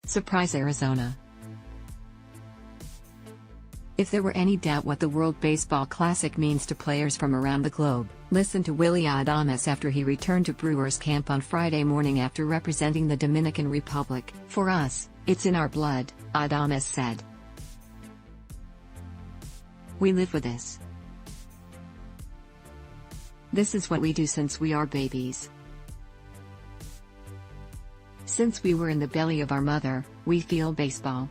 Surprise Arizona. If there were any doubt what the World Baseball Classic means to players from around the globe, listen to Willy Adames after he returned to Brewers camp on Friday morning after representing the Dominican Republic. "For us, it's in our blood," Adames said. "We live with this. This is what we do since we are babies. Since we were in the belly of our mother, we feel baseball.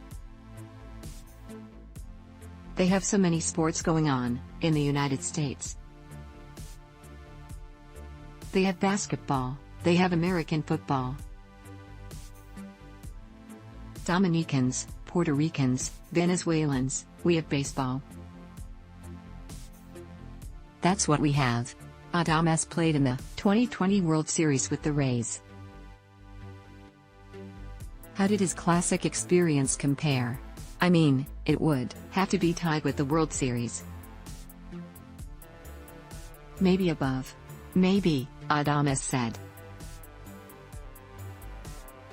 They have so many sports going on in the United States. They have basketball, they have American football. Dominicans, Puerto Ricans, Venezuelans, we have baseball. That's what we have." Adames played in the 2020 World Series with the Rays. How did his classic experience compare? "I mean, it would have to be tied with the World Series. Maybe above. Maybe," Adames said.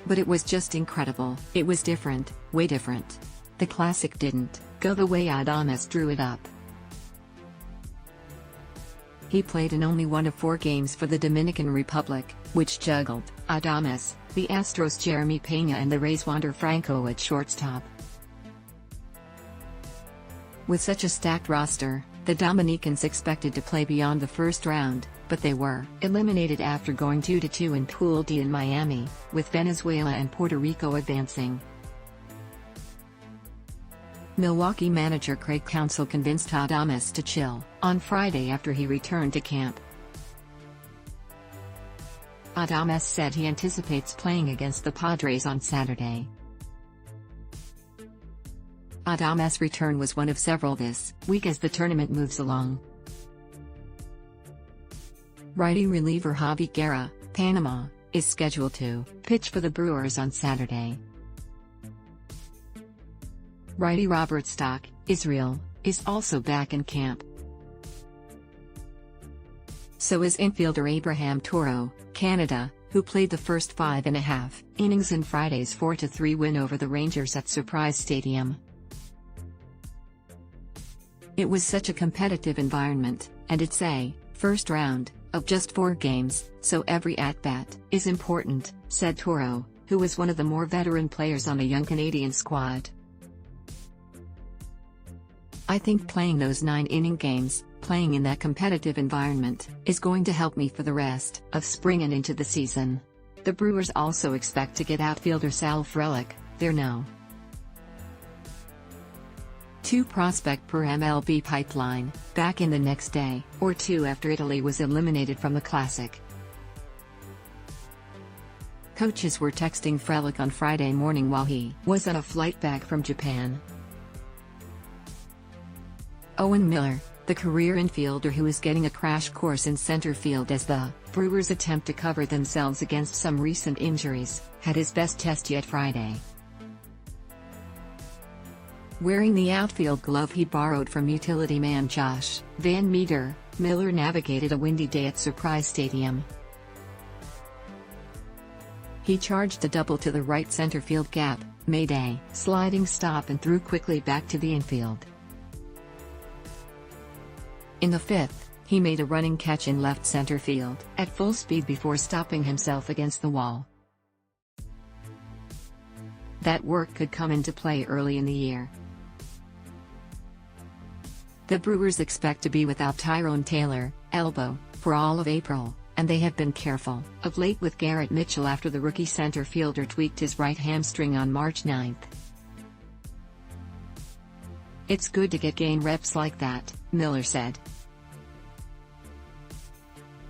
"But it was just incredible. It was different, way different. The Classic didn't go the way Adames drew it up. He played in only one of 4 games for the Dominican Republic, which juggled Adames, the Astros' Jeremy Pena and the Rays' Wander Franco at shortstop. With such a stacked roster, the Dominicans expected to play beyond the first round, but they were eliminated after going 2-2 in Pool D in Miami, with Venezuela and Puerto Rico advancing." Milwaukee manager Craig Counsell convinced Adames to chill on Friday after he returned to camp. Adames said he anticipates playing against the Padres on Saturday. Adames' return was one of several this week as the tournament moves along. Righty reliever Javi Guerra, Panama, is scheduled to pitch for the Brewers on Saturday. Righty Robert Stock, Israel, is also back in camp. So is infielder Abraham Toro, Canada, who played the first 5.5 innings in Friday's 4-3 win over the Rangers at Surprise Stadium. "It was such a competitive environment, and it's a first round of just 4 games, so every at-bat is important," said Toro, who was one of the more veteran players on the young Canadian squad. "I think playing those 9-inning games, playing in that competitive environment, is going to help me for the rest of spring and into the season." The Brewers also expect to get outfielder Sal Frelick, their No. 2 prospect per MLB pipeline, back in the next day or 2 after Italy was eliminated from the Classic. Coaches were texting Frelick on Friday morning while he was on a flight back from Japan. Owen Miller, the career infielder who is getting a crash course in center field as the Brewers attempt to cover themselves against some recent injuries, had his best test yet Friday. Wearing the outfield glove he borrowed from utility man Josh Van Meter, Miller navigated a windy day at Surprise Stadium. He charged a double to the right center field gap, made a sliding stop and threw quickly back to the infield. In the 5th, he made a running catch in left center field at full speed before stopping himself against the wall. That work could come into play early in the year. The Brewers expect to be without Tyrone Taylor, elbow, for all of April, and they have been careful of late with Garrett Mitchell after the rookie center fielder tweaked his right hamstring on March 9. "It's good to get game reps like that," Miller said.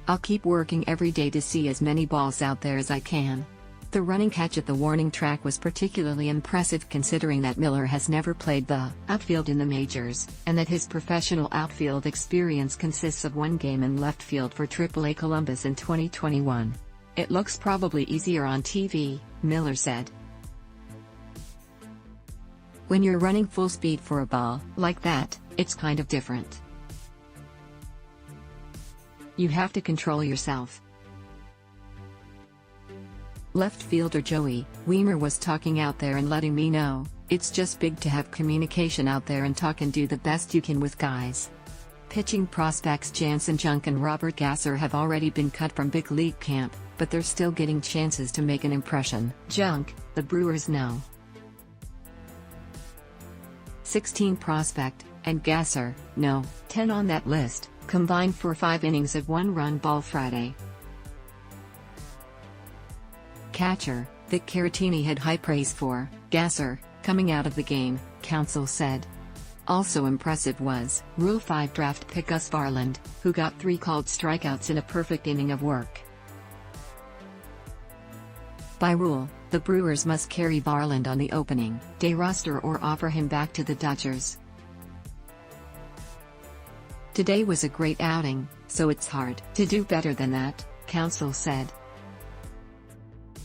"I'll keep working every day to see as many balls out there as I can." The running catch at the warning track was particularly impressive considering that Miller has never played the outfield in the majors, and that his professional outfield experience consists of 1 game in left field for AAA Columbus in 2021. "It looks probably easier on TV," Miller said. "When you're running full speed for a ball like that, it's kind of different. You have to control yourself. Left fielder Joey Wiemer was talking out there and letting me know, it's just big to have communication out there and talk and do the best you can with guys. Pitching prospects Jansen Junk and Robert Gasser have already been cut from big league camp, but they're still getting chances to make an impression. Junk, the Brewers know. 16 prospect, and Gasser, no, 10 on that list, combined for 5 innings of 1-run ball Friday. Catcher, Vic Caratini had high praise for Gasser coming out of the game, Counsell said. Also impressive was Rule 5 draft pick Gus Varland, who got 3 called strikeouts in a perfect inning of work. By rule, the Brewers must carry Varland on the opening day roster or offer him back to the Dodgers. Today was a great outing, so it's hard to do better than that, Counsell said.